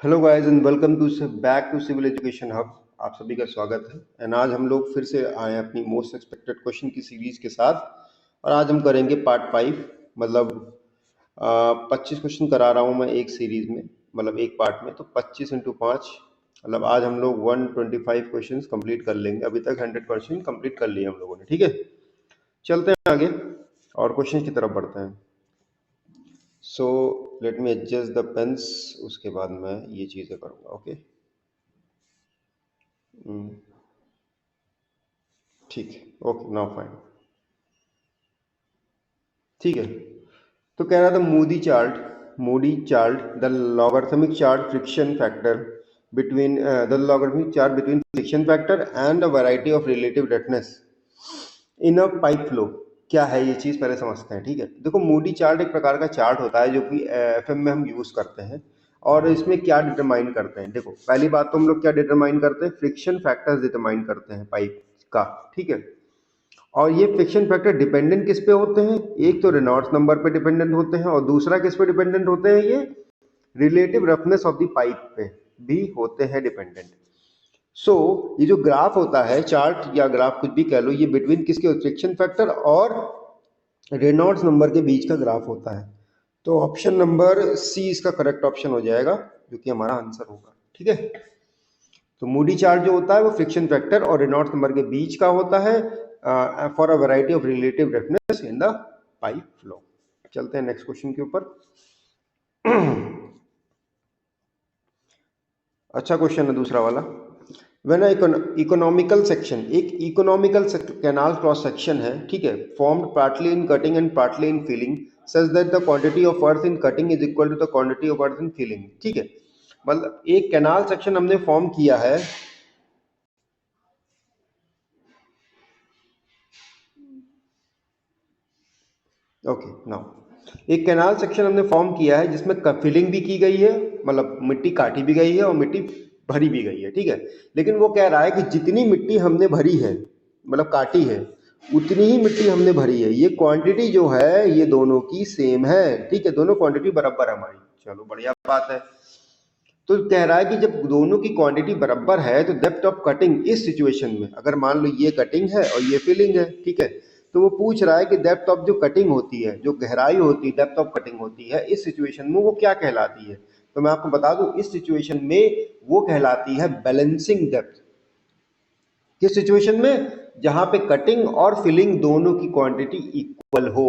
Hello guys and welcome to back to civil education hub. आप सभी का स्वागत है। एंड आज हम लोग फिर से आए हैं अपनी मोस्ट एक्सपेक्टेड क्वेश्चन की सीरीज के साथ। और आज हम करेंगे पार्ट 5। मतलब 25 क्वेश्चन करा रहा हूँ मैं एक सीरीज में, मतलब एक पार्ट में। तो 25 इंटू 5, मतलब आज हम लोग 125 क्वेश्चन कंप्लीट कर लेंगे। अभी तक 100 क्वेश्चन कंप्लीट कर लिए हम लोगों ने। ठीक है, चलते हैं आगे और क्वेश्चन की तरफ बढ़ते हैं। So let me adjust the pens, उसके बाद मैं ये चीज़ें करूँगा। ओके, ठीक है, ओके नाउ फाइन। ठीक है, तो कह रहा था Moody chart the logarithmic chart friction factor between the logarithmic chart between friction factor and a variety of relative roughness in a pipe flow. क्या है ये चीज़ पहले समझते हैं। ठीक है, देखो मूडी चार्ट एक प्रकार का चार्ट होता है जो कि एफएम में हम यूज़ करते हैं। और इसमें क्या डिटरमाइन करते हैं, देखो पहली बात तो हम लोग क्या डिटरमाइन करते हैं, फ्रिक्शन फैक्टर्स डिटरमाइन करते हैं पाइप का। ठीक है, और ये फ्रिक्शन फैक्टर डिपेंडेंट किस पे होते हैं, एक तो रेनॉल्ड्स नंबर पे डिपेंडेंट होते हैं और दूसरा किस पे डिपेंडेंट होते हैं, ये relative roughness of the pipe पे भी होते हैं डिपेंडेंट। सो ये जो ग्राफ होता है, चार्ट या ग्राफ कुछ भी कह लो, ये बिटवीन किसके, फ्रिक्शन फैक्टर और रेनॉल्ड्स नंबर के बीच का ग्राफ होता है। तो ऑप्शन नंबर सी इसका करेक्ट ऑप्शन हो जाएगा, जो कि हमारा आंसर होगा। ठीक है, तो मूडी चार्ट जो होता है वो फ्रिक्शन फैक्टर और रेनॉल्ड्स नंबर के बीच का होता है for a variety of relative roughness in the pipe flow. चलते हैं नेक्स्ट क्वेश्चन के ऊपर। अच्छा क्वेश्चन है दूसरा वाला। व्हेन इकोनॉमिकल सेक्शन, एक इकोनॉमिकल कैनाल क्रॉस सेक्शन है, ठीक है, formed partly in cutting and partly in filling such that the quantity of earth in cutting is equal to the quantity of earth in filling. ठीक है, मतलब एक canal section हमने form किया है। ओके नाउ एक कैनाल सेक्शन हमने form किया है जिसमें फिलिंग भी की गई है, मतलब मिट्टी काटी भी गई है और मिट्टी भरी भी गई है। ठीक है, लेकिन वो कह रहा है कि जितनी मिट्टी हमने भरी है, मतलब काटी है, उतनी ही मिट्टी हमने भरी है। ये क्वांटिटी जो है ये दोनों की सेम है। ठीक है, दोनों क्वांटिटी बराबर है हमारी। चलो बढ़िया बात है। तो कह रहा है कि जब दोनों की क्वांटिटी बराबर है तो डेप्थ ऑफ कटिंग इस सिचुएशन में, अगर मान लो ये कटिंग है और ये फिलिंग है, ठीक है, तो वो पूछ रहा है कि डेप्थ ऑफ जो कटिंग होती है, जो गहराई होती है, डेप्थ ऑफ कटिंग होती है इस सिचुएशन में वो क्या कहलाती है। तो मैं आपको बता दूं, इस सिचुएशन में वो कहलाती है बैलेंसिंग डेप्थ। किस सिचुएशन में, जहां पे कटिंग और फिलिंग दोनों की क्वांटिटी इक्वल हो।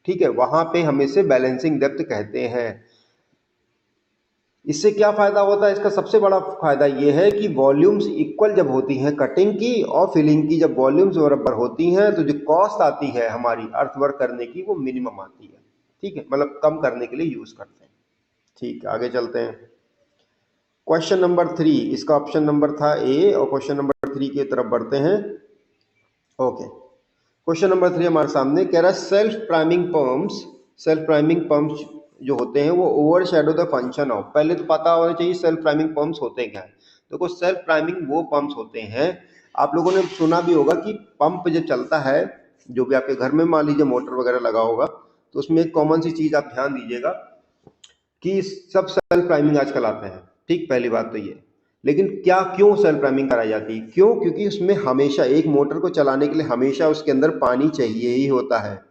ठीक है, वहां पे हम इसे बैलेंसिंग डेप्थ कहते हैं। इससे क्या फायदा होता है, इसका सबसे बड़ा फायदा ये है कि वॉल्यूम्स इक्वल जब होती हैं कटिंग की और फिलिंग की, जब वॉल्यूम्स बराबर होती हैं तो जो कॉस्ट आती है हमारी अर्थवर्क करने की वो मिनिमम आती है। ठीक है, मतलब कम करने के लिए यूज करते हैं। ठीक है, आगे चलते हैं। क्वेश्चन नंबर 3, इसका ऑप्शन नंबर था ए और क्वेश्चन नंबर 3 की तरफ बढ़ते हैं। ओके, क्वेश्चन नंबर 3 हमारे सामने कह रहा है सेल्फ प्राइमिंग पंप्स जो होते हैं वो over shadow the function of. पहले तो पता होना चाहिए सेल्फ प्राइमिंग पंप्स होते क्या है। देखो सेल्फ प्राइमिंग वो पंप्स होते हैं, आप लोगों ने सुना भी होगा कि पंप जब चलता है, जो भी आपके घर में मान लीजिए मोटर वगैरह लगा होगा, तो उसमें एक कॉमन सी चीज आप ध्यान दीजिएगा कि सब सेल्फ प्राइमिंग आजकल आते हैं। ठीक, पहली बात तो ये। लेकिन क्या, क्यों सेल्फ प्राइमिंग कराई जाती है, क्यों, क्योंकि उसमें हमेशा एक मोटर को चलाने के लिए हमेशा उसके अंदर पानी चाहिए ही होता है।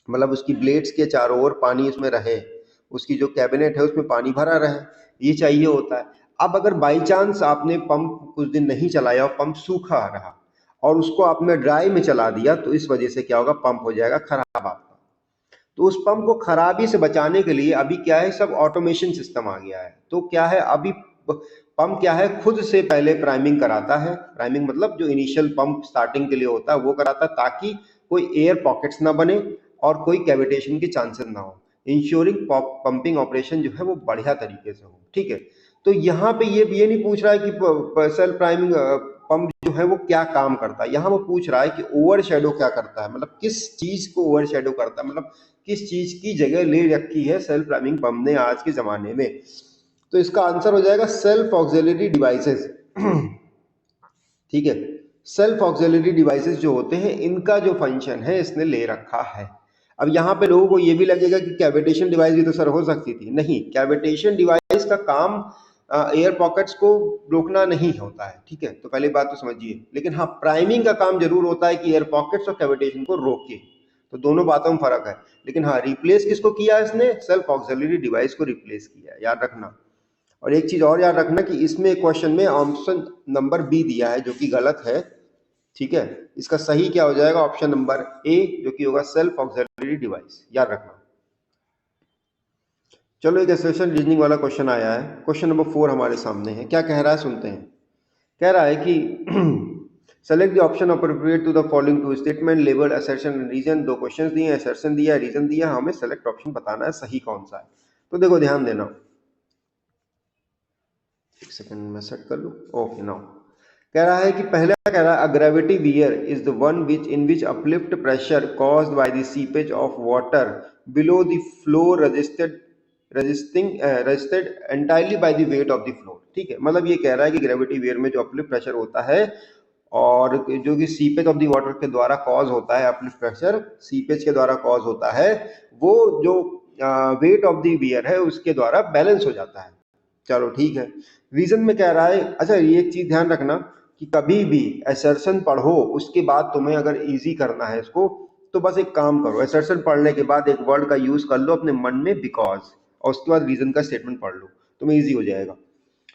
मतलब उसकी ब्लेड्स के चारों ओर पानी उसमें रहे, उसकी जो कैबिनेट है उसमें पानी भरा रहे, ये चाहिए होता है। अब अगर बाई चांस आपने पंप कुछ दिन नहीं चलाया और पंप सूखा रहा और उसको आपने ड्राई में चला दिया, तो इस वजह से क्या होगा, पंप हो जाएगा खराब आपका। तो उस पंप को खराबी से बचाने के लिए अभी क्या है, सब ऑटोमेशन सिस्टम आ गया है। तो क्या है, अभी पंप क्या है, खुद से पहले प्राइमिंग कराता है। प्राइमिंग मतलब जो इनिशियल पंप स्टार्टिंग के लिए होता है वो कराता है, ताकि कोई एयर पॉकेट्स ना बने और कोई कैविटेशन के चांसेस ना हो, इंश्योरिंग पंपिंग ऑपरेशन जो है वो बढ़िया तरीके से हो। ठीक है, तो यहाँ पे ये नहीं पूछ रहा है कि सेल्फ प्राइमिंग पंप जो है वो क्या काम करता है, यहाँ वो पूछ रहा है कि ओवर शेडो क्या करता है, मतलब किस चीज को ओवर शेडो करता है, मतलब किस चीज की जगह ले रखी है सेल्फ प्राइमिंग पंप ने आज के जमाने में। तो इसका आंसर हो जाएगा सेल्फ ऑक्सिलरी डिवाइसेस। ठीक है, सेल्फ ऑक्सिलरी डिवाइसेस जो होते हैं इनका जो फंक्शन है इसने ले रखा है। अब यहाँ पे लोगों को ये भी लगेगा कि कैविटेशन डिवाइस भी तो सर हो सकती थी। नहीं, कैविटेशन डिवाइस का काम एयर पॉकेट्स को रोकना नहीं होता है, ठीक है, तो पहली बात तो समझिए। लेकिन हाँ, प्राइमिंग का काम जरूर होता है कि एयर पॉकेट्स और कैविटेशन को रोके, तो दोनों बातों में फर्क है। लेकिन हाँ, रिप्लेस किसको किया है इसने? सेल्फ ऑक्सिलरी डिवाइस को रिप्लेस किया है, याद रखना। और एक चीज और याद रखना कि इसमें क्वेश्चन में ऑप्शन नंबर बी दिया है जो कि गलत है, ठीक है। इसका सही क्या हो जाएगा? ऑप्शन नंबर ए, जो कि होगा सेल्फ ऑक्सिलरी डिवाइस, याद रखना। चलो एक एसोसिएशन रीजनिंग वाला क्वेश्चन आया है, क्वेश्चन नंबर 4 हमारे सामने है। क्या कह रहा है सुनते हैं। कह रहा है कि select the option appropriate to the following two statement label assertion and reason. दो क्वेश्चंस दिए हैं, असर्शन दिया है, रीजन दिया है, हमें सेलेक्ट ऑप्शन बताना है सही कौन सा है। तो देखो ध्यान देना, एक सेकंड में सेट कर लूं। ओके नाउ कह रहा है कि पहला कह रहा है gravity wear is the one which in which uplift pressure caused by the seepage of water below the floor रजिस्टेड entirely by the weight of the floor, ठीक है। मतलब ये कह रहा है कि ग्रेविटी वियर में जो अपलिफ्ट प्रेशर होता है और जो कि सीपेज ऑफ द वाटर के द्वारा कॉज होता है, अपलिफ्ट प्रेशर सीपेज के द्वारा कॉज होता है, वो जो वेट ऑफ द वियर है उसके द्वारा बैलेंस हो जाता है। चलो ठीक है। रीजन में कह रहा है, अच्छा ये एक चीज ध्यान रखना कि कभी भी असर्शन पढ़ो उसके बाद तुम्हें अगर इजी करना है इसको, तो बस एक काम करो, असर्शन पढ़ने के बाद एक वर्ड का यूज कर लो अपने मन में बिकॉज, और उसके बाद रीजन का स्टेटमेंट पढ़ लो, तुम्हें इजी हो जाएगा।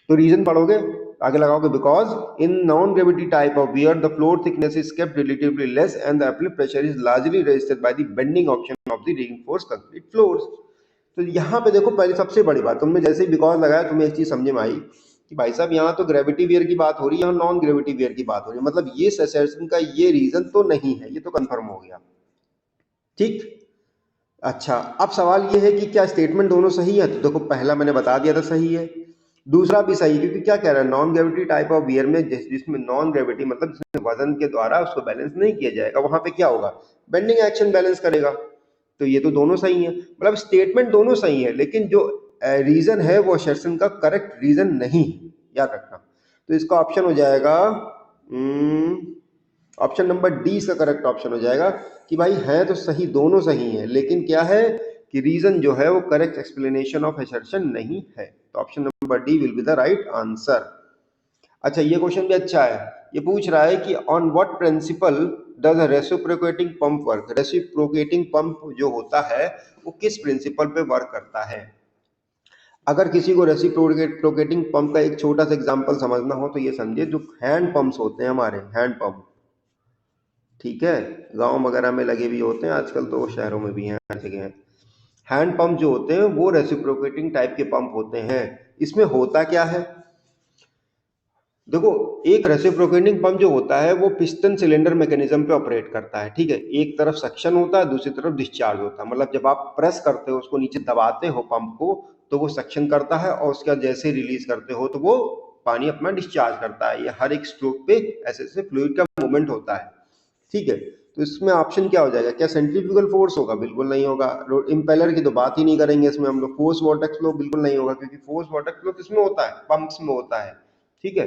तो रीजन पढ़ोगे, आगे लगाओगे because in non gravity type of wear the floor thickness is kept relatively less and the uplift pressure is largely registered by the bending option of the reinforced concrete floors. तो यहाँ पे देखो, पहले सबसे बड़ी बात, तुमने जैसे ही बिकॉज लगाया तुम्हें एक चीज समझ में आई कि भाई साहब यहाँ तो ग्रेविटी वियर की बात हो रही है, यहाँ नॉन ग्रेविटी वियर की बात हो रही है, मतलब ये असर्शन का ये रीजन तो नहीं है, ये तो कंफर्म हो गया, ठीक। अच्छा, अब सवाल ये है कि क्या स्टेटमेंट दोनों सही है? तो देखो पहला मैंने बता दिया था सही है, दूसरा भी सही, क्योंकि क्या कह रहा है, non gravity type of wear में जिसमें नॉन ग्रेविटी मतलब जिसमें वजन के द्वारा उसको बैलेंस नहीं किया जाएगा, वहां पे क्या होगा, बेंडिंग एक्शन बैलेंस करेगा। तो ये तो दोनों सही है, मतलब स्टेटमेंट दोनों सही है, लेकिन जो रीजन है वो असर्शन का करेक्ट रीजन नहीं है, याद रखना। तो इसका ऑप्शन हो जाएगा ऑप्शन नंबर डी, इसका करेक्ट ऑप्शन हो जाएगा कि भाई है तो सही, दोनों सही है, लेकिन क्या है कि रीजन जो है वो करेक्ट एक्सप्लेनेशन ऑफ असर्शन नहीं है। तो option number D will be the right answer. अच्छा, ये क्वेश्चन भी अच्छा है, ये पूछ रहा है कि on what principle does a reciprocating pump work. Reciprocating pump जो होता है वो किस प्रिंसिपल पे वर्क करता है। अगर किसी को रेसिप्रोकेटिंग पंप का एक छोटा सा एग्जांपल समझना हो तो ये समझिए, जो हैंड पंप्स होते हैं हमारे, हैंड पंप, ठीक है, गांव वगैरह में लगे भी होते हैं, आजकल तो शहरों में भी हैं, हर जगह हैं। हैंड पंप जो होते हैं वो रेसिप्रोकेटिंग टाइप के पंप होते हैं। इसमें होता क्या है, देखो, एक रेसिप्रोकेटिंग पंप जो होता है वो पिस्टन सिलेंडर मैकेनिज्म पे ऑपरेट करता है, ठीक है। एक तरफ सक्शन होता है, दूसरी तरफ डिस्चार्ज होता है, मतलब जब आप प्रेस करते हो उसको, नीचे दबाते हो पंप को, तो वो सक्शन करता है, और उसके बाद जैसे रिलीज करते हो तो वो पानी अपना डिस्चार्ज करता है। ये हर एक स्ट्रोक पे ऐसे ऐसे फ्लूइड का मूवमेंट होता है, ठीक है। तो इसमें ऑप्शन क्या हो जाएगा, क्या सेंट्रीफ्यूगल फोर्स होगा? बिल्कुल नहीं होगा। इंपेलर की तो बात ही नहीं करेंगे इसमें हम लोग। फोर्स वॉर्टेक्स फ्लो बिल्कुल नहीं होगा, क्योंकि फोर्स वॉर्टेक्स फ्लो किसमें होता है, पंप्स में होता है, ठीक है।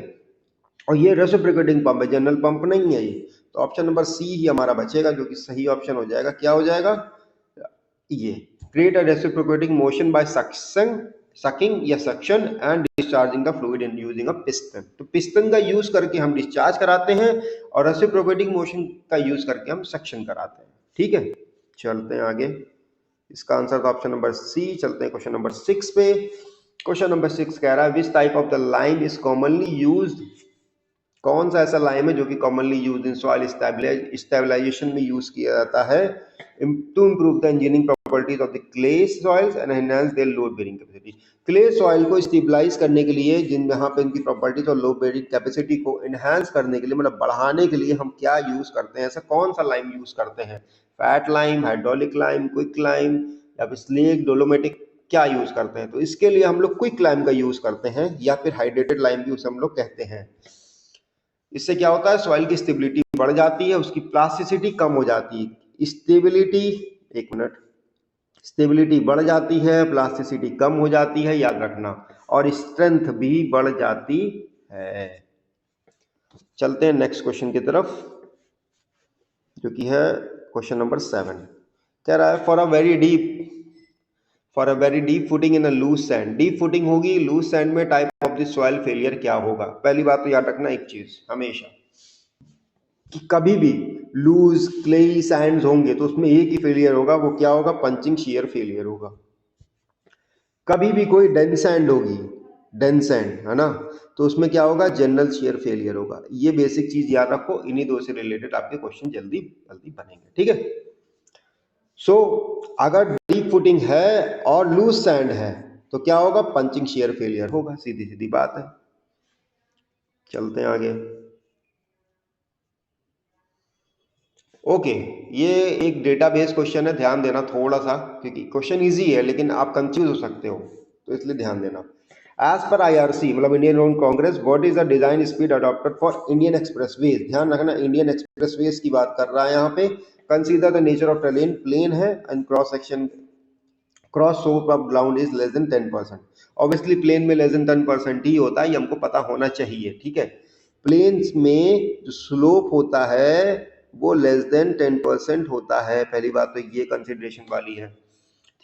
और ये रेसिप्रोकेटिंग पंप है, जनरल पंप नहीं है ये। तो ऑप्शन नंबर सी ही हमारा बचेगा, जो कि सही ऑप्शन हो जाएगा। क्या हो जाएगा ये, create a reciprocating motion by sucking या suction and discharging the fluid in using a piston. तो पिस्टन का यूज करके हम डिस्चार्ज कराते हैं और रेसिप्रोकेटिंग मोशन का यूज करके हम सक्शन कराते हैं, ठीक है। चलते हैं आगे, इसका आंसर तो ऑप्शन नंबर सी। चलते हैं क्वेश्चन नंबर 6 पे। क्वेश्चन नंबर 6 कह रहा है which type of the lime is commonly used. कौन सा ऐसा लाइम है जो कि commonly use in soil stabilization में यूज किया जाता है to improve the engineering properties of the clay soils and enhance their load bearing capacity. Clay soil को स्टेबलाइज करने के लिए, जिन यहाँ पे इनकी प्रॉपर्टीज और लोड बेयरिंग कैपेसिटी को एनहांस करने के लिए, मतलब बढ़ाने के लिए हम क्या यूज करते हैं, ऐसा कौन सा लाइम यूज करते हैं? Fat lime, hydraulic lime, quick lime, या फिर स्लेग, डोलोमेटिक, क्या यूज करते हैं? तो इसके लिए हम लोग क्विक लाइम का यूज करते हैं, या फिर हाइड्रेटेड लाइम भी उसे हम लोग कहते हैं। इससे क्या होता है, सॉइल की स्टेबिलिटी बढ़ जाती है, उसकी प्लास्टिसिटी कम हो जाती है। स्टेबिलिटी, एक मिनट, स्टेबिलिटी बढ़ जाती है, प्लास्टिसिटी कम हो जाती है, याद रखना, और स्ट्रेंथ भी बढ़ जाती है। चलते हैं नेक्स्ट क्वेश्चन की तरफ, जो कि है क्वेश्चन नंबर 7। कह रहा है for a very deep for a very deep footing in a loose sand, deep footing होगी लूज सैंड में, type of the soil failure क्या होगा? पहली बात तो याद रखना एक चीज हमेशा कि कभी भी लूज क्लेई सैंड्स होंगे तो उसमें एक ही फेलियर होगा, वो क्या होगा? पंचिंग शियर फेलियर होगा। कभी भी कोई डेंस सैंड होगी, डेंस सैंड है ना, तो उसमें क्या होगा? जनरल शियर फेलियर होगा। ये बेसिक चीज याद रखो, इन्हीं दो से रिलेटेड आपके क्वेश्चन जल्दी जल्दी बनेंगे, ठीक है। सो अगर डीप फुटिंग है और लूज सैंड है तो क्या होगा? पंचिंग शियर फेलियर होगा, सीधी सीधी बात है। चलते हैं आगे। ओके, ये एक डेटाबेस क्वेश्चन है, ध्यान देना थोड़ा सा, क्योंकि क्वेश्चन इजी है लेकिन आप कंफ्यूज हो सकते हो, तो इसलिए ध्यान देना। एज पर आईआरसी मतलब Indian road Congress, what is the design speed adopted for Indian expressways? ध्यान रखना इंडियन एक्सप्रेसवेज की बात कर रहा है यहाँ पे। Consider the nature of terrain, plain है and cross section, cross slope of ground is less than 10%। Obviously plain में लेस देन 10% ही होता है, ये हमको पता होना चाहिए, ठीक है। प्लेन्स में जो स्लोप होता है वो लेस देन 10% होता है, पहली बात तो ये कंसिडरेशन वाली है,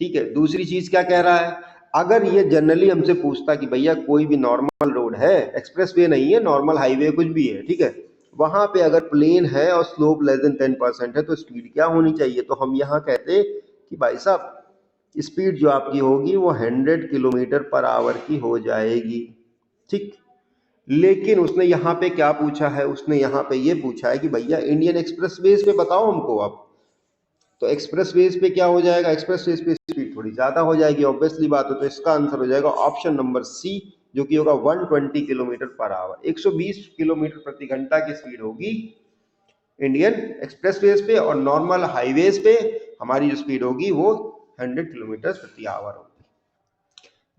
ठीक है। दूसरी चीज क्या कह रहा है? अगर ये जनरली हमसे पूछता कि भैया कोई भी नॉर्मल रोड है, एक्सप्रेस वे नहीं है, नॉर्मल हाईवे कुछ भी है, ठीक है, वहां पे अगर प्लेन है और स्लोप लेस देन 10% है तो स्पीड क्या होनी चाहिए? तो हम यहाँ कहते कि भाई साहब स्पीड जो आपकी होगी वो 100 किलोमीटर पर आवर की हो जाएगी, ठीक। लेकिन उसने यहाँ पे क्या पूछा है? उसने यहाँ पे ये पूछा है कि भैया इंडियन एक्सप्रेसवेज पे बताओ हमको आप। तो एक्सप्रेसवेज पे क्या हो जाएगा? एक्सप्रेसवेज पे स्पीड थोड़ी ज्यादा हो जाएगी, ऑब्वियसली बात है। तो इसका आंसर हो जाएगा ऑप्शन नंबर सी, जो कि होगा 120 किलोमीटर पर आवर, 120 किलोमीटर प्रति घंटा की स्पीड होगी इंडियन एक्सप्रेसवेज पे, और नॉर्मल हाईवेज पे हमारी जो स्पीड होगी वो 100 किलोमीटर प्रति आवर होगी।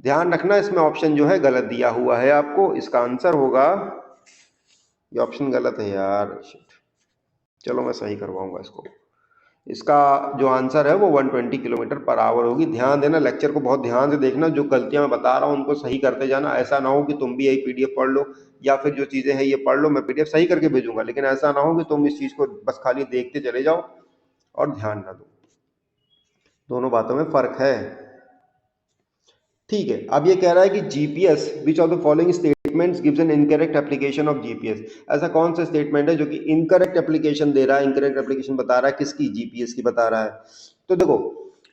ध्यान रखना इसमें ऑप्शन जो है गलत दिया हुआ है आपको, इसका आंसर होगा, ये ऑप्शन गलत है यार, चलो मैं सही करवाऊंगा इसको। इसका जो आंसर है वो 120 किलोमीटर पर आवर होगी। ध्यान देना, लेक्चर को बहुत ध्यान से देखना, जो गलतियां मैं बता रहा हूँ उनको सही करते जाना। ऐसा ना हो कि तुम भी यही पीडीएफ पढ़ लो या फिर जो चीजें हैं ये पढ़ लो, मैं पीडीएफ सही करके भेजूंगा, लेकिन ऐसा ना हो कि तुम इस चीज को बस खाली देखते चले जाओ और ध्यान ना दो। दोनों बातों में फर्क है, ठीक है। अब ये कह रहा है कि GPS, which of the following statements gives an incorrect application of GPS? ऐसा कौन सा स्टेटमेंट है जो कि इनकरेक्ट एप्लीकेशन दे रहा है? इनकरेक्ट एप्लीकेशन बता रहा है किसकी? जीपीएस की बता रहा है। तो देखो,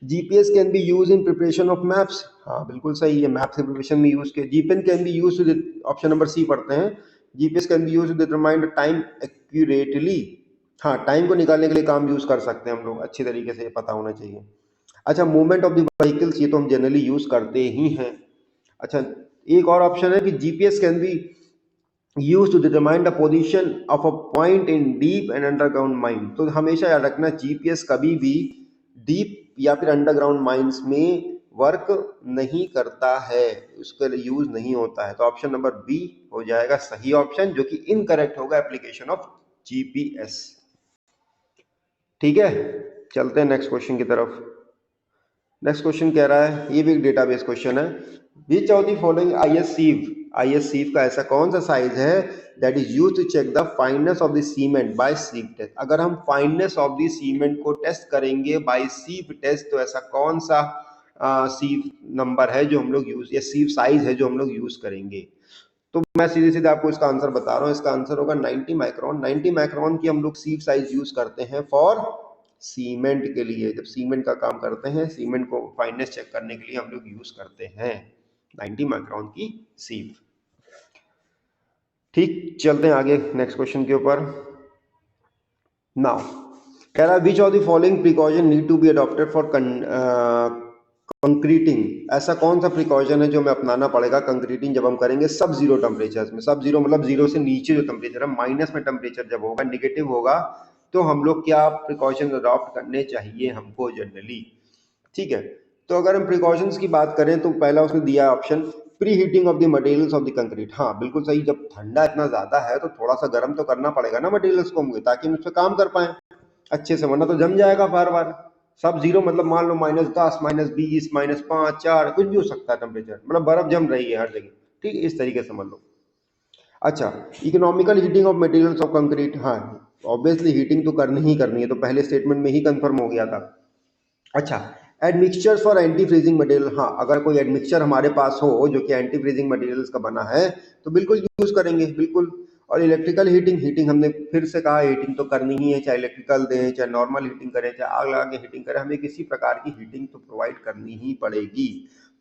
GPS can be use in preparation of maps, हाँ बिल्कुल सही है, मैप्स के प्रिपरेशन में यूज किया। जीपेन can be use to, option number C पढ़ते हैं, GPS can be use to determine time accurately, हाँ टाइम को निकालने के लिए काम यूज कर सकते हैं हम लोग, अच्छी तरीके से पता होना चाहिए। अच्छा, मूवमेंट ऑफ द व्हीकल्स, ये तो हम जनरली यूज करते ही हैं। अच्छा, एक और ऑप्शन है कि GPS can be use to determine the position of a point in deep and underground mine. तो हमेशा याद रखना जीपीएस कभी भी डीप या फिर अंडरग्राउंड माइंस में वर्क नहीं करता है, उसके लिए यूज नहीं होता है। तो ऑप्शन नंबर बी हो जाएगा सही ऑप्शन, जो कि इनकरेक्ट होगा, एप्लीकेशन ऑफ जीपीएस, ठीक है। चलते हैं नेक्स्ट क्वेश्चन की तरफ। नेक्स्ट क्वेश्चन कह रहा है, ये भी एक डेटाबेस क्वेश्चन है, which of the following is sieve का ऐसा कौन सा साइज है that is used to check the fineness of the cement by sieve test? अगर हम फाइननेस ऑफ द सीमेंट को टेस्ट करेंगे बाय सीव टेस्ट, तो ऐसा कौन सा सीव नंबर है जो हम लोग यूज, या सीव साइज है जो हम लोग यूज करेंगे? तो मैं सीधे सीधे आपको इसका आंसर बता रहा हूँ, इसका आंसर होगा 90 माइक्रोन। 90 माइक्रोन की हम लोग सीव साइज यूज करते हैं फॉर सीमेंट के लिए, जब सीमेंट का काम करते हैं, सीमेंट को फाइननेस चेक करने के लिए हम लोग यूज करते हैं 90 माइक्रोन की सीव, ठीक। चलते हैं आगे नेक्स्ट क्वेश्चन के ऊपर। नाउ कह रहा है, which of the following precaution need to be adopted for concreting? ऐसा कौन सा प्रिकॉशन है जो हमें अपनाना पड़ेगा कंक्रीटिंग जब हम करेंगे सब जीरो टेम्परेचर में? सब जीरो मतलब जीरो से नीचे जो टेम्परेचर है, माइनस में टेम्परेचर जब होगा, निगेटिव होगा, तो हम लोग क्या प्रिकॉशन अडॉप्ट करने चाहिए हमको जनरली, ठीक है। तो अगर हम प्रिकॉशंस की बात करें तो पहला उसने दिया option, pre heating of the materials of the concrete. हाँ बिल्कुल सही, जब ठंडा इतना ज्यादा है तो थोड़ा सा गर्म तो करना पड़ेगा ना मटेरियल्स को हमको, ताकि हम उस पर काम कर पाए अच्छे से, वरना तो जम जाएगा बार बार। सब जीरो मतलब मान लो -10, -20, -5, 4, कुछ भी हो सकता है टेम्परेचर, मतलब बर्फ जम रही है हर जगह, ठीक है, इस तरीके से समझ लो। अच्छा, economical heating of materials of concrete, हाँ ऑब्वियसली हीटिंग तो करनी ही करनी है, तो पहले स्टेटमेंट में ही कंफर्म हो गया था। अच्छा, admixtures for anti freezing material, हाँ अगर कोई एडमिक्सचर हमारे पास हो जो कि एंटी फ्रीजिंग मटेरियल्स का बना है तो बिल्कुल यूज करेंगे, बिल्कुल। और इलेक्ट्रिकल हीटिंग, हीटिंग हमने फिर से कहा हीटिंग तो करनी ही है, चाहे इलेक्ट्रिकल दें चाहे नॉर्मल हीटिंग करें चाहे आग लगा के हीटिंग करें, हमें किसी प्रकार की हीटिंग तो प्रोवाइड करनी ही पड़ेगी,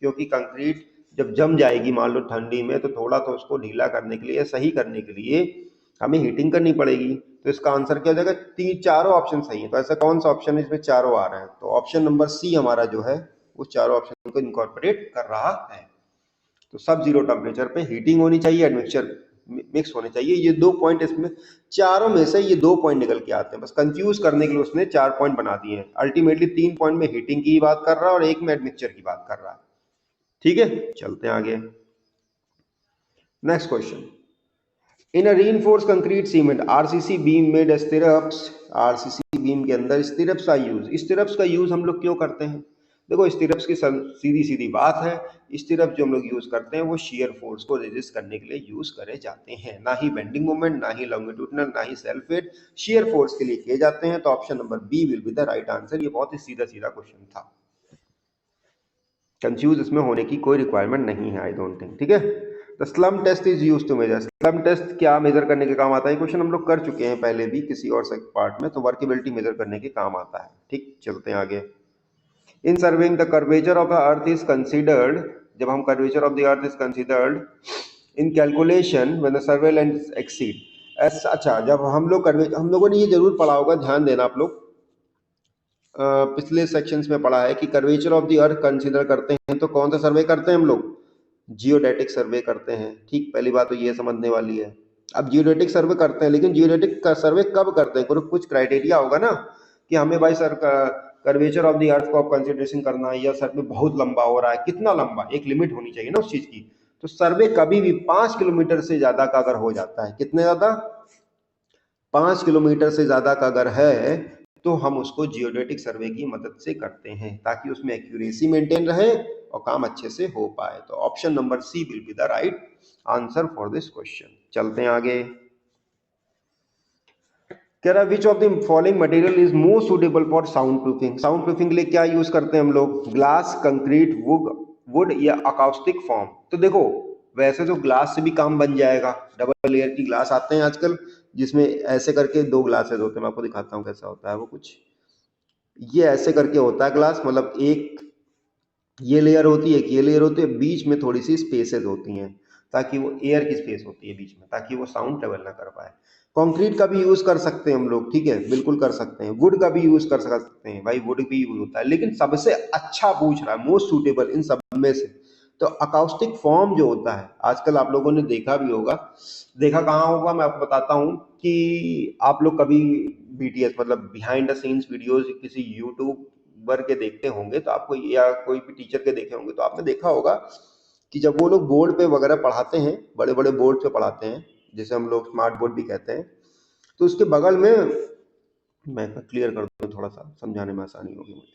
क्योंकि कंक्रीट जब जम जाएगी मान लो ठंडी में तो थोड़ा तो उसको ढीला करने के लिए, सही करने के लिए हमें हीटिंग करनी पड़ेगी। तो इसका आंसर क्या हो जाएगा, चारों ऑप्शन सही है। तो ऐसा कौन सा ऑप्शन है इसमें चारों आ रहे हैं, तो ऑप्शन नंबर सी हमारा जो है वो चारों ऑप्शन को इनकॉर्पोरेट कर रहा है। तो सब जीरो टेम्परेचर पे हीटिंग होनी चाहिए, एडमिक्सचर मिक्स होने चाहिए। ये 2 पॉइंट इसमें चारों में से ये 2 पॉइंट निकल के आते हैं, बस कंफ्यूज करने के लिए उसने 4 पॉइंट बना दिए हैं। अल्टीमेटली 3 पॉइंट में हीटिंग की बात कर रहा है और एक में एडमिक्सचर की बात कर रहा है। ठीक है, चलते हैं आगे। Next question, in a reinforced concrete cement RCC beam made stirrups, RCC beam के अंदर स्टिरअप्स का यूज, स्टिरअप्स का यूज हम लोग क्यों करते हैं? देखो स्टिरअप्स की सीधी सीधी बात है, स्टिरअप जो हम लोग यूज करते हैं वो शियर फोर्स को रेजिस्ट करने के लिए यूज करे जाते हैं, ना ही बेंडिंग मोमेंट, ना ही लॉन्गिट्यूडनल, ना ही सेल्फ वेट, शियर फोर्स के लिए किए जाते हैं। तो option number B will be the right answer. ये बहुत ही सीधा सीधा क्वेश्चन था, कंफ्यूज इसमें होने की कोई रिक्वायरमेंट नहीं है, आई डोंट थिंक। ठीक है, the slump test is used to measure, slump test क्या मेजर करने के काम आता है? क्वेश्चन हम लोग कर चुके हैं पहले भी किसी और से पार्ट में, तो वर्केबिलिटी मेजर करने के काम आता है। ठीक, चलते हैं आगे। In surveying the curvature of the earth is considered, जब हम curvature of the earth is considered in calculation when the survey line exceed, अच्छा जब हम लोग हम लोगों ने ये जरूर पढ़ा होगा, ध्यान देना आप लोग, पिछले सेक्शंस में पढ़ा है कि curvature of the earth consider करते हैं तो कौन सा सर्वे करते हैं हम लोग? जियोडेटिक सर्वे करते हैं। ठीक, पहली बात तो ये समझने वाली है। अब जियोडेटिक सर्वे करते हैं, लेकिन जियोडेटिक का सर्वे कब करते हैं? कुछ क्राइटेरिया होगा ना कि हमें भाई सर कर्वेचर ऑफ द अर्थ को कंसिडरेशन करना है, या सर्वे बहुत लंबा हो रहा है, कितना लंबा, एक लिमिट होनी चाहिए ना उस चीज की। तो सर्वे कभी भी 5 किलोमीटर से ज्यादा का अगर हो जाता है, कितने ज्यादा, 5 किलोमीटर से ज्यादा का अगर है तो हम उसको जियोडेटिक सर्वे की मदद से करते हैं, ताकि उसमें एक्यूरेसी मेंटेन रहे और काम अच्छे से हो पाए। तो option number C will be the right answer for this question. चलते हैं आगे। कह रहा which of the following material is most suitable for sound proofing, sound proofing के लिए क्या यूज करते हैं हम लोग? ग्लास, कंक्रीट, वुड या अकाउस्टिक फॉर्म? तो देखो वैसे तो ग्लास से भी काम बन जाएगा, डबल लेयर की ग्लास आते हैं आजकल, जिसमें ऐसे करके 2 ग्लासेस होते हैं, मैं आपको दिखाता हूँ कैसा होता है वो। कुछ ये ऐसे करके होता है ग्लास, मतलब एक ये लेयर होती है, एक ये लेयर होती है, बीच में थोड़ी सी स्पेसेस होती हैं, ताकि वो एयर की स्पेस होती है बीच में, ताकि वो साउंड ट्रेवल ना कर पाए। कंक्रीट का भी यूज कर सकते हैं हम लोग, ठीक है, बिल्कुल कर सकते हैं। वुड का भी यूज कर सकते हैं, भाई वुड भी यूज होता है, लेकिन सबसे अच्छा पूछ रहा है मोस्ट सूटेबल इन सब में से, तो अकाउस्टिक फॉर्म जो होता है, आजकल आप लोगों ने देखा भी होगा, देखा कहाँ होगा मैं आपको बताता हूँ कि आप लोग कभी बीटीएस मतलब बिहाइंड द सीन्स वीडियोस किसी यूट्यूबर के देखते होंगे, तो आपको, या कोई भी टीचर के देखे होंगे, तो आपने देखा होगा कि जब वो लोग बोर्ड पे वगैरह पढ़ाते हैं, बड़े बड़े बोर्ड पे पढ़ाते हैं, जैसे हम लोग स्मार्ट बोर्ड भी कहते हैं, तो उसके बगल में, मैं क्लियर कर दूं थोड़ा सा समझाने में आसानी होगी मुझे।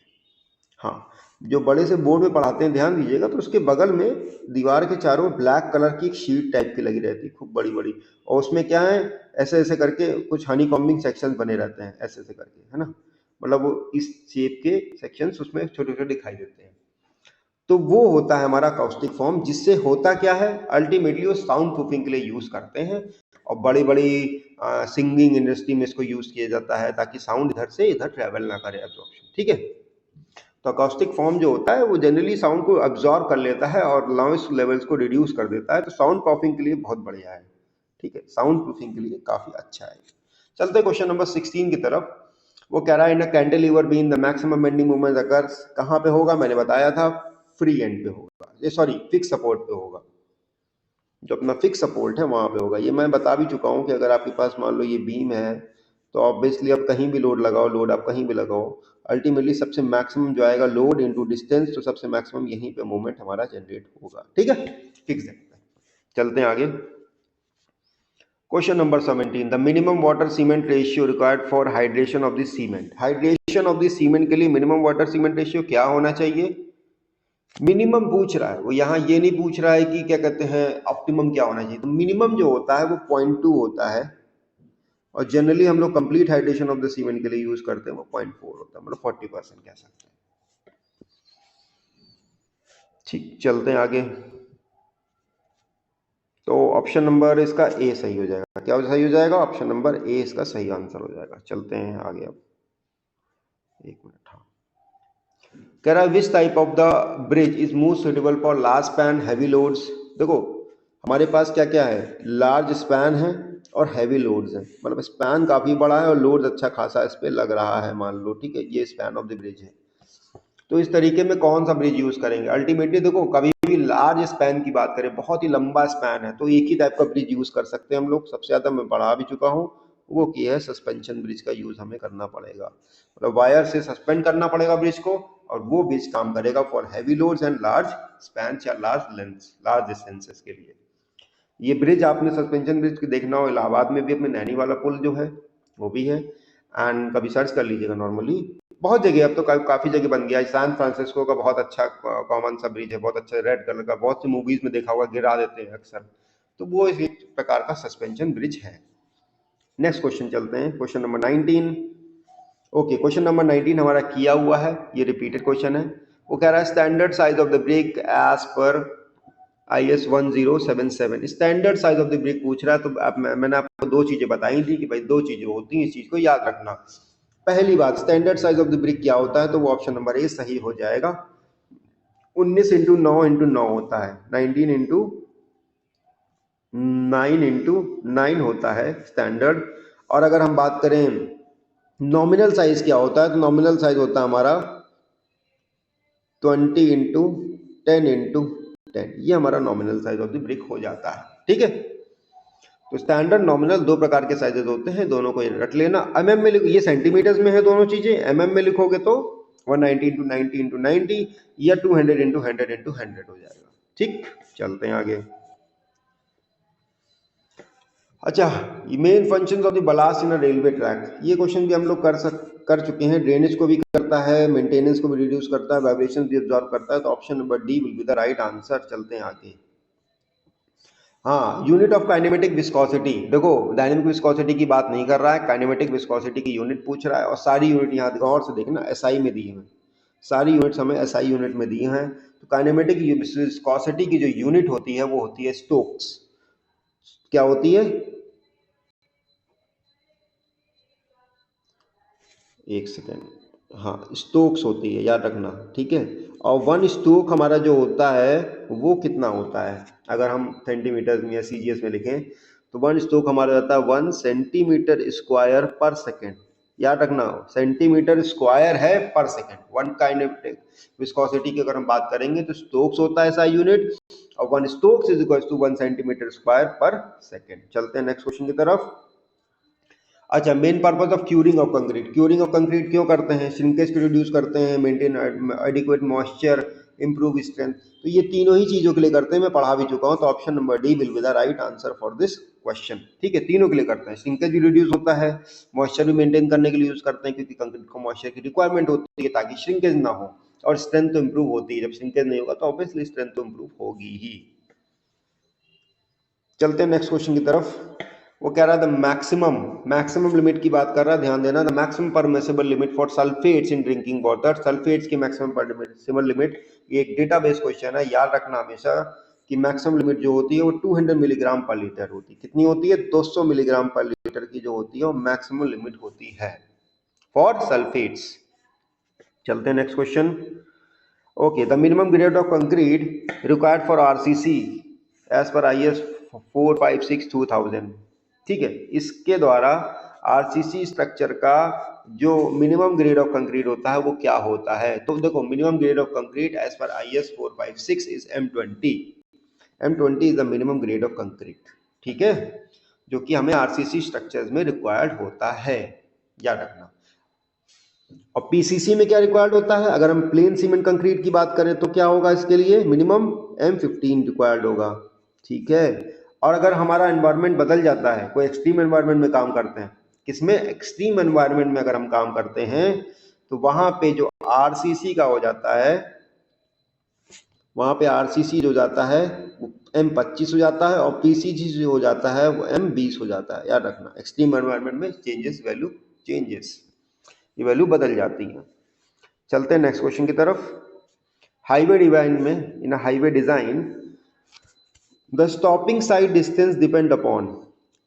हाँ, जो बड़े से बोर्ड में पढ़ाते हैं ध्यान दीजिएगा, तो उसके बगल में दीवार के चारों ब्लैक कलर की एक शीट टाइप की लगी रहती है, खूब बड़ी बड़ी, और उसमें क्या है, ऐसे ऐसे करके कुछ हनी कॉम्बिंग सेक्शन बने रहते हैं, ऐसे ऐसे करके, है ना, मतलब वो इस शेप के सेक्शंस उसमें छोटे छोटे दिखाई देते हैं। तो वो होता है हमारा अकाउस्टिक फॉर्म, जिससे होता क्या है, अल्टीमेटली वो साउंड प्रूफिंग के लिए यूज करते हैं, और बड़ी बड़ी सिंगिंग इंडस्ट्री में इसको यूज किया जाता है, ताकि साउंड इधर से इधर ट्रेवल ना करे, एब्जॉर्प्शन। ठीक है, तो अकॉस्टिक फॉर्म जो होता है वो जनरली साउंड को अब्जॉर्ब कर लेता है और नॉइस लेवल्स को रिड्यूस कर देता है, तो साउंड प्रूफिंग के लिए बहुत बढ़िया है। ठीक है, साउंड प्रूफिंग के लिए काफी अच्छा है। चलते क्वेश्चन नंबर 16 की तरफ। वो कह रहा है in a cantilever beam the maximum bending moment occurs, कहाँ पे होगा? मैंने बताया था फ्री एंड पे होगा, ये सॉरी फिक्स सपोर्ट पे होगा, जो अपना फिक्स सपोर्ट है वहां पे होगा। ये मैं बता भी चुका हूँ कि अगर आपके पास मान लो ये बीम है, तो ऑब्वियसली आप कहीं भी लोड लगाओ, लोड आप कहीं भी लगाओ, अल्टीमेटली सबसे मैक्सिमम जो आएगा लोड इनटू डिस्टेंस, तो सबसे मैक्सिमम यहीं पे मोमेंट हमारा जनरेट होगा। ठीक है, फिक्स है। चलते हैं आगे। Question number 17, the minimum water cement ratio required for hydration of the cement, hydration of the cement के लिए मिनिमम वाटर सीमेंट रेशियो क्या होना चाहिए? मिनिमम पूछ रहा है वो, यहाँ ये नहीं पूछ रहा है कि क्या कहते हैं ऑप्टिमम क्या होना चाहिए। तो मिनिमम जो होता है वो 0.2 होता है, और जनरली हम लोग complete hydration of the cement के लिए यूज करते हैं वो 0.4 होता है, मतलब 40% कह सकते हैं। ठीक, चलते हैं आगे। तो ऑप्शन नंबर इसका ए सही हो जाएगा। क्या सही हो जाएगा? ऑप्शन नंबर ए इसका सही आंसर हो जाएगा। चलते हैं आगे अब, एक मिनट। हाँ, कह रहा है which type of the bridge is most suitable for large span heavy loads. देखो हमारे पास क्या क्या है, लार्ज स्पैन है और हैवी लोड्स है, मतलब स्पैन काफी बड़ा है और लोड अच्छा खासा इस पे लग रहा है, मान लो, ठीक है, ये स्पैन ऑफ द ब्रिज है। तो इस तरीके में कौन सा ब्रिज यूज करेंगे? अल्टीमेटली देखो, कभी भी लार्ज स्पैन की बात करें, बहुत ही लंबा स्पैन है, तो एक ही टाइप का ब्रिज यूज कर सकते हैं हम लोग। सबसे ज्यादा मैं बढ़ा भी चुका हूँ, वो की है सस्पेंशन ब्रिज का यूज हमें करना पड़ेगा, मतलब वायर से सस्पेंड करना पड़ेगा ब्रिज को, और वो ब्रिज काम करेगा for heavy loads and large span या लार्ज लेंथ, लार्ज डिस्टेंसेस के लिए। ये ब्रिज आपने सस्पेंशन ब्रिज देखना हो, इलाहाबाद में भी अपने नैनी वाला पुल जो है वो भी है, एंड कभी सर्च कर लीजिएगा। नॉर्मली बहुत जगह, अब तो काफी जगह बन गया है। सैन फ्रांसिस्को का बहुत अच्छा कॉमन सा ब्रिज है, बहुत अच्छा रेड कलर का, बहुत सी मूवीज में देखा हुआ, गिरा देते हैं अक्सर, तो वो इस प्रकार का सस्पेंशन ब्रिज है। नेक्स्ट क्वेश्चन चलते हैं, question number 19। Okay, question number 19 हमारा किया हुआ है, ये रिपीटेड क्वेश्चन है। वो कह रहा है standard size of the brick as per IS 1077, standard size of the brick पूछ रहा है। तो मैंने आपको दो चीजें बताई थी कि भाई दो चीजें होती हैं, इस चीज को याद रखना। पहली बात, standard size of the brick क्या होता है, तो वो ऑप्शन नंबर ए सही हो जाएगा। 19 इंटू 9 इंटू 9 होता है, 19 इंटू 9 इंटू 9 होता है स्टैंडर्ड। और अगर हम बात करें नॉमिनल साइज क्या होता है, तो नॉमिनल साइज होता है हमारा 20 इंटू 10 इंटू 10, ये हमारा nominal size of the brick हो जाता है, ठीक है। तो स्टैंडर्ड नॉमिनल दो प्रकार के साइजेस होते हैं, दोनों को रट लेना। एमएम में लिखो, ये सेंटीमीटर्स में है दोनों चीजें, एमएम में लिखोगे तो 190 इंटू 90 इंटू 90 या 200 इंटू 100 इंटू 100 हो जाएगा। ठीक, चलते हैं आगे। अच्छा, main functions of the blast in a railway track, ये क्वेश्चन भी हम लोग कर चुके हैं। ड्रेनेज को भी करता है, मेंटेनेंस को भी रिड्यूस करता है, वाइब्रेशन भी एब्जॉर्ब करता है, तो option number D will be the right answer. चलते हैं आगे। हाँ, यूनिट ऑफ काइनेमेटिक विस्कोसिटी, देखो डायनेमिक विस्कोसिटी की बात नहीं कर रहा है, काइनेमेटिक विस्कोसिटी की यूनिट पूछ रहा है, और सारी यूनिट यहाँ गौर से देखना एसआई में दी है, सारी यूनिट्स हमें एसआई यूनिट में दी हैं। तो काइनेमेटिक विस्कोसिटी की जो यूनिट होती है वो होती है स्टोक्स। क्या होती है? एक सेकेंड, हाँ, स्टोक्स होती है, याद रखना, ठीक है। और 1 स्टोक हमारा जो होता है वो कितना होता है, अगर हम सेंटीमीटर में या सीजीएस में लिखें, तो 1 स्टोक हमारा रहता है 1 सेंटीमीटर स्क्वायर पर सेकेंड। याद रखना, सेंटीमीटर स्क्वायर है पर सेकेंड। 1 काइनेमेटिक विस्कोसिटी की अगर हम बात करेंगे तो स्टोक्स होता है ऐसा यूनिट, और 1 stokes is equal to 1 centimetre square per second. चलते हैं नेक्स्ट क्वेश्चन की तरफ। अच्छा, main purpose of curing of concrete, curing of concrete क्यों करते हैं? श्रिंकेज को रिड्यूस करते हैं, maintain adequate moisture, improve strength, तो ये तीनों ही चीजों के लिए करते हैं, मैं पढ़ा भी चुका हूं। तो option number D will be the right answer for this question, ठीक है। तीनों के लिए करते हैं, श्रिंकेज भी रिड्यूस होता है, मॉइस्चर भी मेंटेन करने के लिए यूज करते हैं, क्योंकि कंक्रीट को मॉइस्चर की रिक्वायरमेंट होती है ताकि श्रिंकेज ना हो, और स्ट्रेंथ तो इंप्रूव होती है। जब श्रिंकेज नहीं होगा तो ऑब्वियसली स्ट्रेंथ तो इंप्रूव होगी ही। चलते हैं नेक्स्ट क्वेश्चन की तरफ। वो कह रहा है द मैक्सिमम लिमिट की बात कर रहा है, ध्यान देना। The maximum permissible limit for sulphates in drinking water, sulphates की मैक्सिमम परमिसिबल लिमिट, ये एक डेटाबेस क्वेश्चन है, याद रखना हमेशा कि मैक्सिमम लिमिट जो होती है वो 200 मिलीग्राम पर लीटर होती है। कितनी होती है? 200 मिलीग्राम पर लीटर की जो होती है वो मैक्सिमम लिमिट होती है फॉर सल्फेट्स। चलते हैं next question. Okay, the minimum grade of concrete required for RCC as per IS 456/2000, ठीक है। इसके द्वारा आरसीसी स्ट्रक्चर का जो मिनिमम ग्रेड ऑफ कंक्रीट होता है वो क्या होता है? तो देखो, minimum grade of concrete as per IS 456 is M20। M20 is the minimum grade of concrete, ठीक है, जो कि हमें आरसीसी स्ट्रक्चर्स में रिक्वायर्ड होता है, याद रखना। और पीसीसी में क्या रिक्वायर्ड होता है? अगर हम प्लेन सीमेंट कंक्रीट की बात करें तो क्या होगा इसके लिए? मिनिमम M15 रिक्वायर्ड होगा, ठीक है। और अगर हमारा एनवायरनमेंट बदल जाता है, कोई एक्सट्रीम एनवायरनमेंट में काम करते हैं, किसमें? एक्सट्रीम एनवायरनमेंट में अगर हम काम करते हैं तो वहां पे जो आरसीसी का हो जाता है, वहां पे आरसीसी जो जाता है वो M25 हो जाता है, और पीसीसी जो हो जाता है वो M20 हो जाता है, याद रखना। एक्सट्रीम एनवायरनमेंट में चेंजेस, वैल्यू चेंजेस, ये वैल्यू बदल जाती है। चलते हैं नेक्स्ट क्वेश्चन की तरफ। हाईवे डिजाइन में, in highway design the stopping sight distance depend upon,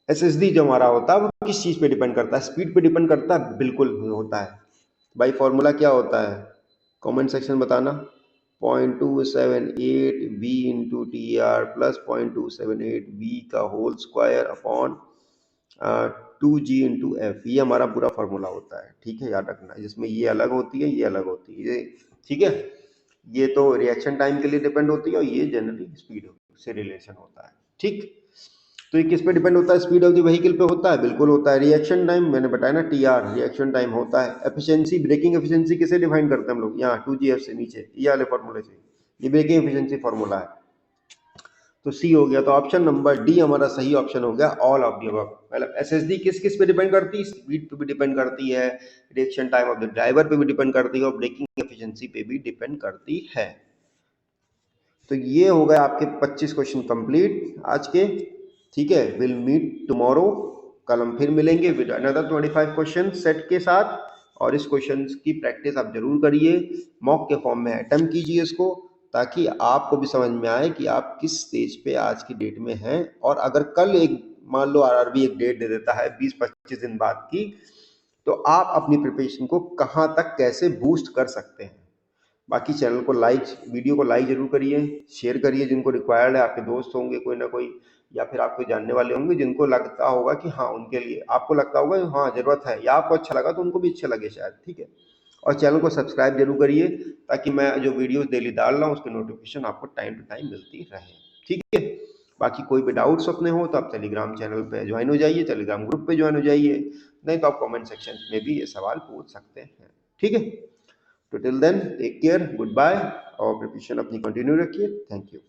SSD जो हमारा होता है वो किस चीज पे डिपेंड करता है? स्पीड पे डिपेंड करता है, बिल्कुल होता है भाई। फॉर्मूला क्या होता है? कमेंट सेक्शन बताना। 0.278 v into T R plus 0.278 v का whole square upon 2g into F, ये हमारा पूरा फॉर्मूला होता है। ठीक है, याद रखना, जिसमें ये अलग होती है, ये अलग होती है, ये ठीक है। ये तो रिएक्शन टाइम के लिए डिपेंड होती है और ये जनरली स्पीड से रिलेशन होता है। ठीक, तो ये किस पे डिपेंड होता है? स्पीड ऑफ द व्हीकल पे होता है, बिल्कुल होता है। रिएक्शन टाइम मैंने बताया ना, टी आर रिएक्शन टाइम होता है। एफिशिएंसी, ब्रेकिंग एफिशिएंसी किसे डिफाइन करते हैं हम लोग? यहाँ 2gf से नीचे, ये वाले फॉर्मूले से, ये ब्रेकिंग एफिशिएंसी फॉर्मूला है। तो सी हो गया, तो ऑप्शन नंबर डी हमारा सही ऑप्शन हो गया, ऑल ऑफ दी अबव। मतलब एसएसडी किस किस पे डिपेंड करती है? स्पीड पे भी डिपेंड करती है, reaction time of the driver पे भी डिपेंड करती है और ब्रेकिंग एफिशिएंसी पे भी डिपेंड करती है। तो ये हो गए आपके 25 क्वेश्चन कंप्लीट आज के। ठीक है, विल मीट टुमारो, कल हम फिर मिलेंगे विद अनदर 25 क्वेश्चन सेट के साथ। और इस क्वेश्चन की प्रैक्टिस आप जरूर करिए, मॉक के फॉर्म में अटेम्प्ट कीजिए इसको, ताकि आपको भी समझ में आए कि आप किस स्टेज पे आज की डेट में हैं। और अगर कल एक मान लो आरआरबी एक डेट दे देता है 20-25 दिन बाद की, तो आप अपनी प्रिपरेशन को कहाँ तक कैसे बूस्ट कर सकते हैं। बाकी चैनल को लाइक, वीडियो को लाइक जरूर करिए, शेयर करिए, जिनको रिक्वायर्ड है, आपके दोस्त होंगे कोई ना कोई, या फिर आपको जानने वाले होंगे जिनको लगता होगा कि हाँ उनके लिए, आपको लगता होगा हाँ जरूरत है, या आपको अच्छा लगा तो उनको भी अच्छा लगे शायद। ठीक है, और चैनल को सब्सक्राइब जरूर करिए, ताकि मैं जो वीडियोस डेली डाल रहा हूँ उसकी नोटिफिकेशन आपको टाइम टू टाइम मिलती रहे। ठीक है, बाकी कोई भी डाउट्स अपने हो तो आप टेलीग्राम चैनल पे ज्वाइन हो जाइए, टेलीग्राम ग्रुप पे ज्वाइन हो जाइए, नहीं तो आप कमेंट सेक्शन में भी ये सवाल पूछ सकते हैं। ठीक है, तो till then take care, goodbye, और प्रिपरेशन अपनी कंटिन्यू रखिए। Thank you.